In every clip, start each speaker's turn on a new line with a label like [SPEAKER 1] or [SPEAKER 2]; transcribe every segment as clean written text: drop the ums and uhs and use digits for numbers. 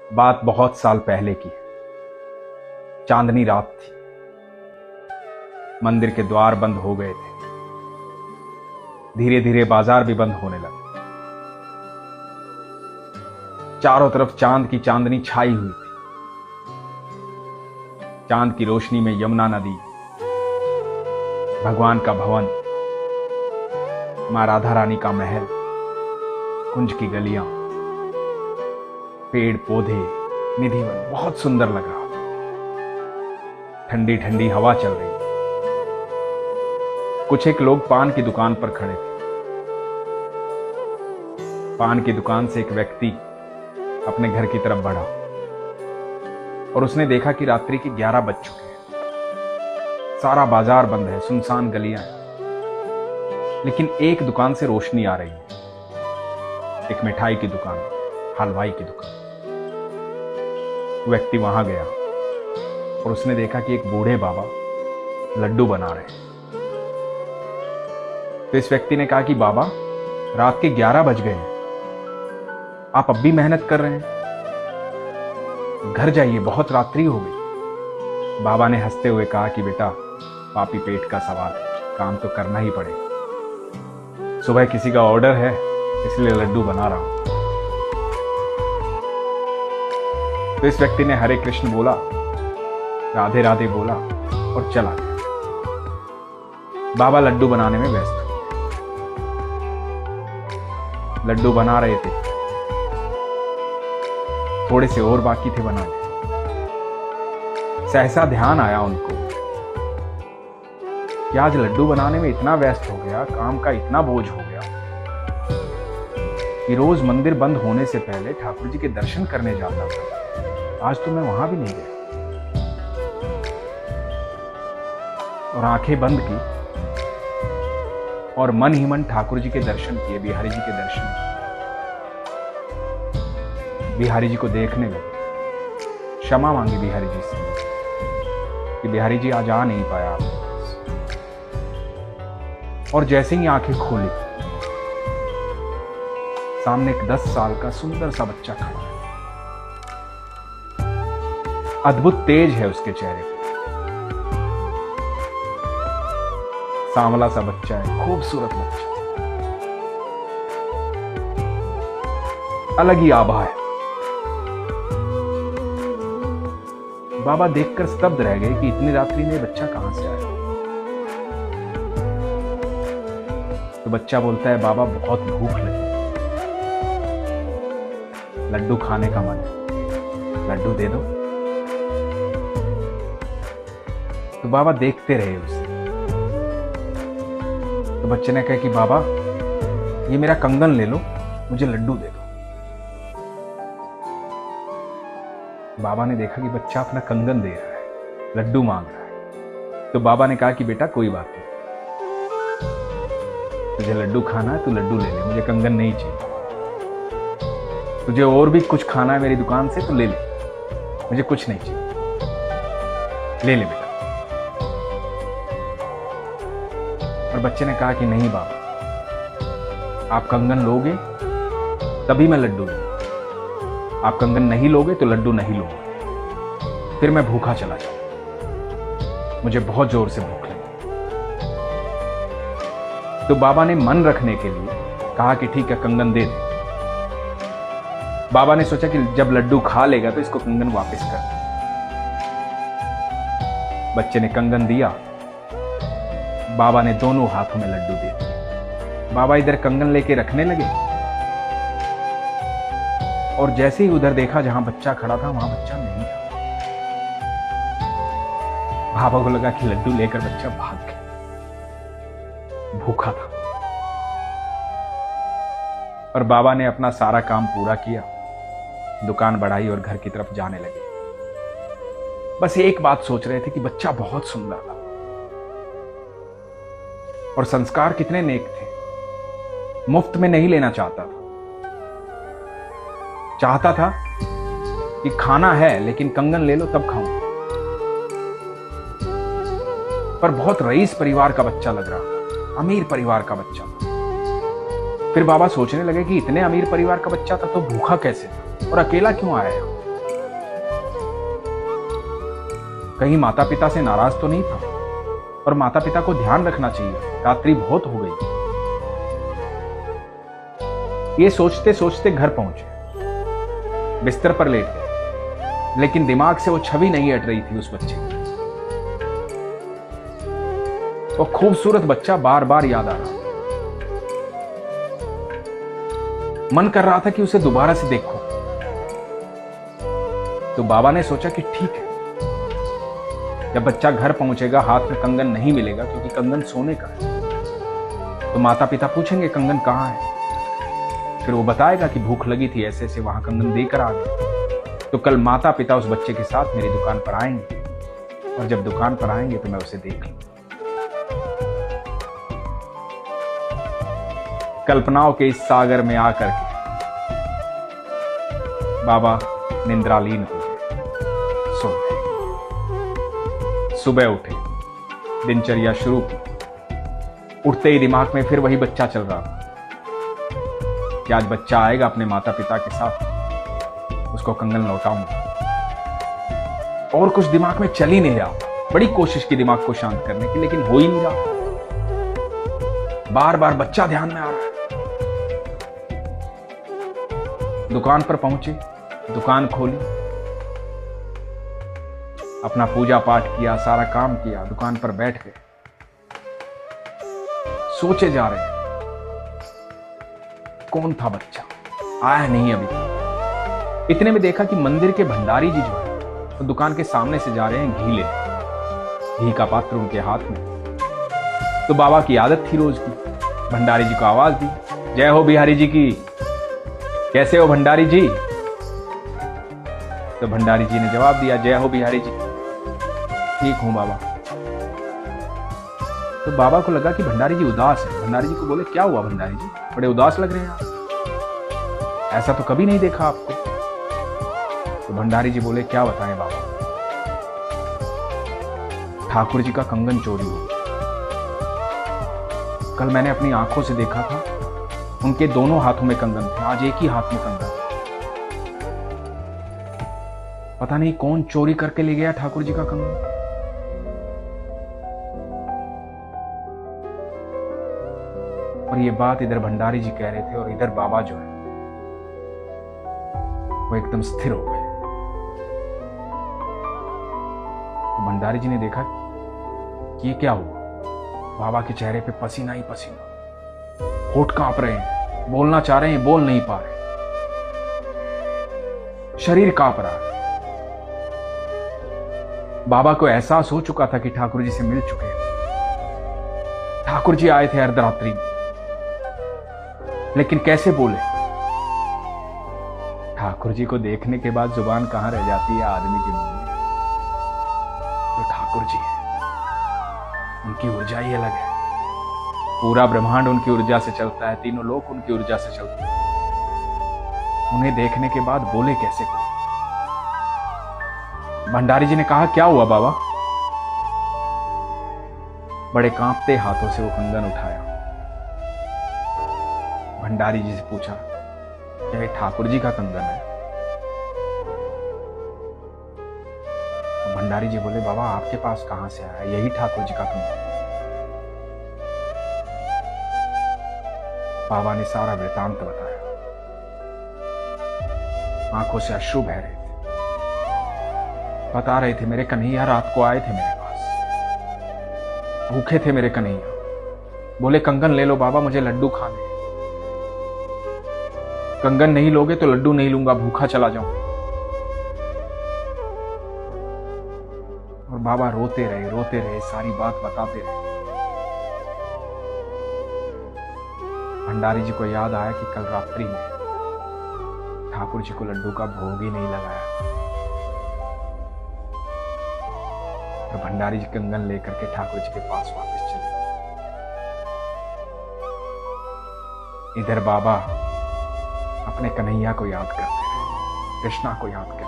[SPEAKER 1] बात बहुत साल पहले की है। चांदनी रात थी। मंदिर के द्वार बंद हो गए थे। धीरे धीरे बाजार भी बंद होने लगे। चारों तरफ चांद की चांदनी छाई हुई थी। चांद की रोशनी में यमुना नदी, भगवान का भवन, मां राधा रानी का महल, कुंज की गलियां, पेड़ पौधे, निधिवन बहुत सुंदर लग रहा था। ठंडी ठंडी हवा चल रही थी। कुछ एक लोग पान की दुकान पर खड़े थे। पान की दुकान से एक व्यक्ति अपने घर की तरफ बढ़ा और उसने देखा कि रात्रि के 11 बज चुके हैं। सारा बाजार बंद है, सुनसान गलियां हैं, लेकिन एक दुकान से रोशनी आ रही है। एक मिठाई की दुकान, हलवाई की दुकान। व्यक्ति वहां गया और उसने देखा कि एक बूढ़े बाबा लड्डू बना रहे हैं। तो इस व्यक्ति ने कहा कि बाबा, रात के 11 बज गए हैं, आप अब भी मेहनत कर रहे हैं, घर जाइए, बहुत रात्रि हो गई। बाबा ने हंसते हुए कहा कि बेटा, पापी पेट का सवाल है, काम तो करना ही पड़ेगा। सुबह किसी का ऑर्डर है, इसलिए लड्डू बना रहा हूं। तो इस व्यक्ति ने हरे कृष्ण बोला, राधे राधे बोला और चला गया। बाबा लड्डू बनाने में व्यस्त हुए। लड्डू बना रहे थे, थोड़े से और बाकी थे बनाने। सहसा ध्यान आया उनको कि आज लड्डू बनाने में इतना व्यस्त हो गया, काम का इतना बोझ हो गया कि रोज मंदिर बंद होने से पहले ठाकुर जी के दर्शन करने जाता था। आज तो मैं वहां भी नहीं गया। और आंखें बंद की और मन ही मन ठाकुर जी के दर्शन किए, बिहारी जी के दर्शन किए। बिहारी जी को देखने लगे, क्षमा मांगी बिहारी जी से कि बिहारी जी आज आ नहीं पाया आपके पास। और जैसे ही आंखें खोली, सामने एक 10 साल का सुंदर सा बच्चा खड़ा है। अद्भुत तेज है उसके चेहरे पर। सांवला सा बच्चा है, खूबसूरत बच्चा, अलग ही आभा है। बाबा देखकर स्तब्ध रह गए कि इतनी रात्रि में बच्चा कहां से आया। तो बच्चा बोलता है, बाबा बहुत भूख लगी, लड्डू खाने का मन है, लड्डू दे दो। तो बाबा देखते रहे उसे। तो बच्चे ने कहा कि बाबा, ये मेरा कंगन ले लो, मुझे लड्डू दे दो। बाबा ने देखा कि बच्चा अपना कंगन दे रहा है, लड्डू मांग रहा है। तो बाबा ने कहा कि बेटा कोई बात नहीं, तुझे लड्डू खाना है, तू लड्डू ले ले, मुझे कंगन नहीं चाहिए। तुझे और भी कुछ खाना है मेरी दुकान से तो ले ले, मुझे कुछ नहीं चाहिए, ले ले बेटा। और बच्चे ने कहा कि नहीं बाबा, आप कंगन लोगे तभी मैं लड्डू लूंगा, आप कंगन नहीं लोगे तो लड्डू नहीं लूंगा, फिर मैं भूखा चला जाऊंगा, मुझे बहुत जोर से भूख लगी। तो बाबा ने मन रखने के लिए कहा कि ठीक है, कंगन दे दे। बाबा ने सोचा कि जब लड्डू खा लेगा तो इसको कंगन वापस कर दे। बच्चे ने कंगन दिया, बाबा ने दोनों हाथों में लड्डू दे दिए। बाबा इधर कंगन लेके रखने लगे और जैसे ही उधर देखा जहां बच्चा खड़ा था, वहां बच्चा नहीं था। बाबा को लगा कि लड्डू लेकर बच्चा भाग गया, भूखा था। और बाबा ने अपना सारा काम पूरा किया, दुकान बढ़ाई और घर की तरफ जाने लगे। बस एक बात सोच रहे थे कि बच्चा बहुत सुंदर था और संस्कार कितने नेक थे। मुफ्त में नहीं लेना चाहता था, चाहता था कि खाना है लेकिन कंगन ले लो तब खाऊं। पर बहुत रईस परिवार का बच्चा लग रहा था, अमीर परिवार का बच्चा था। फिर बाबा सोचने लगे कि इतने अमीर परिवार का बच्चा था तो भूखा कैसे था और अकेला क्यों आया? कहीं माता पिता से नाराज तो नहीं था, और माता पिता को ध्यान रखना चाहिए, रात्रि बहुत हो गई। ये सोचते सोचते घर पहुंचे, बिस्तर पर लेट गए, लेकिन दिमाग से वो छवि नहीं हट रही थी उस बच्चे की। वो खूबसूरत बच्चा बार बार याद आ रहा था। मन कर रहा था कि उसे दोबारा से देखूं। तो बाबा ने सोचा कि ठीक है, जब बच्चा घर पहुंचेगा हाथ में कंगन नहीं मिलेगा, क्योंकि कंगन सोने का है, तो माता पिता पूछेंगे कंगन कहाँ है। फिर वो बताएगा कि भूख लगी थी, ऐसे ऐसे वहां कंगन देकर आ गए। तो कल माता पिता उस बच्चे के साथ मेरी दुकान पर आएंगे, और जब दुकान पर आएंगे तो मैं उसे देख लूंगा। कल्पनाओं के इस सागर में आकर के बाबा निंद्रालीन हो गए, सो गए। सुबह उठे, दिनचर्या शुरू की। उठते ही दिमाग में फिर वही बच्चा चल रहा था कि आज बच्चा आएगा अपने माता पिता के साथ, उसको कंगन लौटाऊंगा। और कुछ दिमाग में चल ही नहीं रहा। बड़ी कोशिश की दिमाग को शांत करने की, लेकिन हो ही नहीं रहा। बार बार बच्चा ध्यान में आ रहा है। दुकान पर पहुंचे, दुकान खोली, अपना पूजा पाठ किया, सारा काम किया, दुकान पर बैठ गए। सोचे जा रहे हैं कौन था बच्चा, आया नहीं अभी तक। इतने में देखा कि मंदिर के भंडारी जी जो है तो दुकान के सामने से जा रहे हैं घी लेने। घी का पात्र उनके हाथ में। तो बाबा की आदत थी रोज की, भंडारी जी को आवाज दी, जय हो बिहारी जी की, कैसे हो भंडारी जी। तो भंडारी जी ने जवाब दिया, जय हो बिहारी जी, ठीक हूं बाबा। तो बाबा को लगा कि भंडारी जी उदास है। भंडारी जी को बोले, क्या हुआ भंडारी जी, बड़े उदास लग रहे हैं आप, ऐसा तो कभी नहीं देखा आपको। तो भंडारी जी बोले, क्या बताएं बाबा, ठाकुर जी का कंगन चोरी हुआ। कल मैंने अपनी आंखों से देखा था, उनके दोनों हाथों में कंगन थे, आज एक ही हाथ में कंगन। पता नहीं कौन चोरी करके ले गया ठाकुर जी का कंगन। और ये बात इधर भंडारी जी कह रहे थे, और इधर बाबा जो है वो एकदम स्थिर हो गए। तो भंडारी जी ने देखा कि ये क्या हुआ। बाबा के चेहरे पे पसीना ही पसीना, होठ कांप रहे हैं, बोलना चाह रहे हैं, बोल नहीं पा रहे, शरीर कांप रहा है। बाबा को एहसास हो चुका था कि ठाकुर जी से मिल चुके हैं। ठाकुर जी आए थे अर्धरात्रि में, लेकिन कैसे बोले। ठाकुर जी को देखने के बाद जुबान कहां रह जाती है आदमी के मुंह में। तो ठाकुर जी है, उनकी ऊर्जा ही अलग है। पूरा ब्रह्मांड उनकी ऊर्जा से चलता है, तीनों लोक उनकी ऊर्जा से चलते हैं। उन्हें देखने के बाद बोले कैसे को। भंडारी जी ने कहा, क्या हुआ बाबा। बड़े कांपते हाथों से वो कंगन उठाया। भंडारी जी से पूछा, क्या ये ठाकुर जी का कंगन है। भंडारी जी बोले, बाबा आपके पास कहां से आया, यही ठाकुर जी का कंगन। बाबा ने सारा वृतांत बताया। आंखों से अश्रु बह रहे थे। बता रहे थे, मेरे कन्हैया रात को आए थे मेरे पास, भूखे थे मेरे कन्हैया। बोले, कंगन ले लो बाबा, मुझे लड्डू खाने। कंगन नहीं लोगे तो लड्डू नहीं लूंगा, भूखा चला जाऊं। और बाबा रोते रहे, सारी बात बताते रहे। भंडारी जी को याद आया कि कल रात्रि में ठाकुर जी को लड्डू का भोग ही नहीं लगाया। तो भंडारी जी कंगन लेकर के ठाकुर जी के पास वापस चले। इधर बाबा अपने कन्हैया को याद करते रहे, कृष्णा को याद करते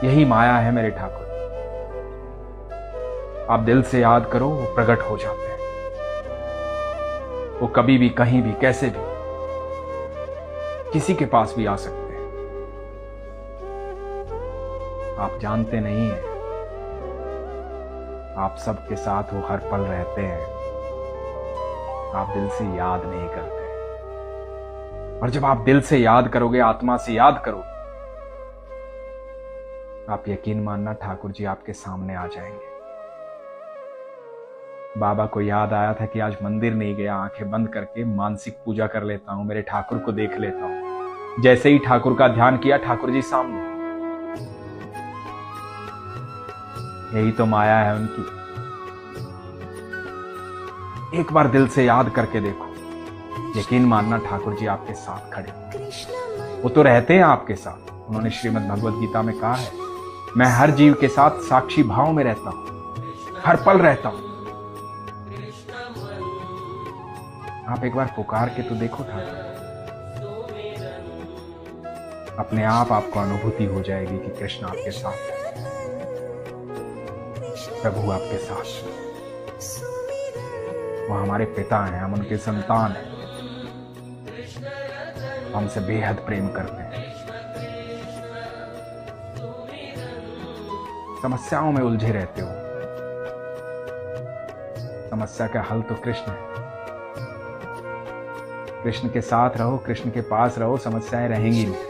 [SPEAKER 1] रहे। यही माया है मेरे ठाकुर, आप दिल से याद करो, वो प्रकट हो जाते हैं। वो कभी भी, कहीं भी, कैसे भी, किसी के पास भी आ सकते हैं। आप जानते नहीं हैं, आप सबके साथ वो हर पल रहते हैं, आप दिल से याद नहीं करते। और जब आप दिल से याद करोगे, आत्मा से याद करोगे, आप यकीन मानना ठाकुर जी आपके सामने आ जाएंगे। बाबा को याद आया था कि आज मंदिर नहीं गया, आंखें बंद करके मानसिक पूजा कर लेता हूं, मेरे ठाकुर को देख लेता हूं। जैसे ही ठाकुर का ध्यान किया, ठाकुर जी सामने। यही तो माया है उनकी। एक बार दिल से याद करके देखो, यकीन मानना ठाकुर जी आपके साथ खड़े। वो तो रहते हैं आपके साथ। उन्होंने श्रीमद् भगवद गीता में कहा है, मैं हर जीव के साथ साक्षी भाव में रहता हूं, हर पल रहता हूं। आप एक बार पुकार के तो देखो ठाकुर, अपने आप आपको अनुभूति हो जाएगी कि कृष्ण आपके साथ है, प्रभु आपके साथ। वो हमारे पिता हैं, हम उनके संतान हैं, हमसे बेहद प्रेम करते हैं। समस्याओं में उलझे रहते हो, समस्या का हल तो कृष्ण है। कृष्ण के साथ रहो, कृष्ण के पास रहो, समस्याएं रहेंगी नहीं।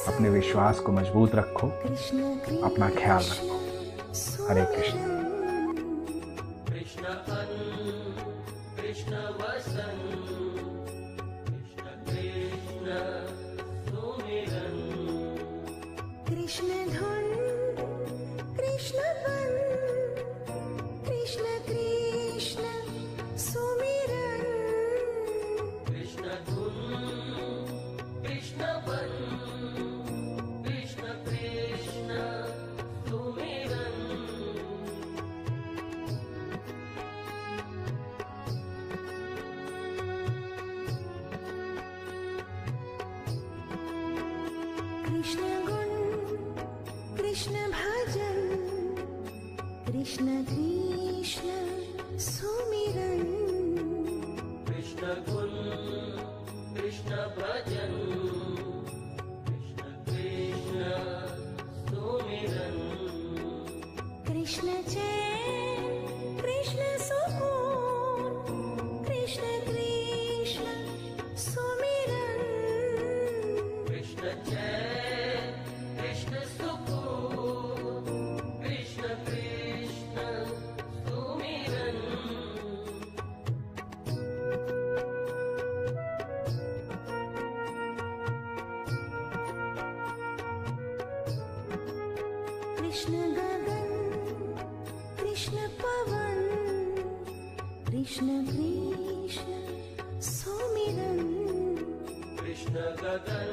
[SPEAKER 1] अपने विश्वास को मजबूत रखो, अपना ख्याल रखो। हरे कृष्ण।
[SPEAKER 2] कृष्ण धुन कृष्ण बन, कृष्ण कृष्ण सुमिरन, कृष्ण धुन कृष्ण बन, कृष्ण कृष्ण सुमिरन। कृष्ण कृष्ण भजन, कृष्ण कृष्ण सुमिरन, कृष्ण गुण कृष्ण भजन, कृष्ण कृष्ण सुमिरन। कृष्ण चैन कृष्ण सुकून, कृष्ण कृष्ण सुमिरन, कृष्ण चैन कृष्ण सुकून, कृष्ण कृष्ण सुमिरन। कृष्ण गगन कृष्ण पवन, कृष्ण कृष्ण सुमिरन, कृष्ण गगन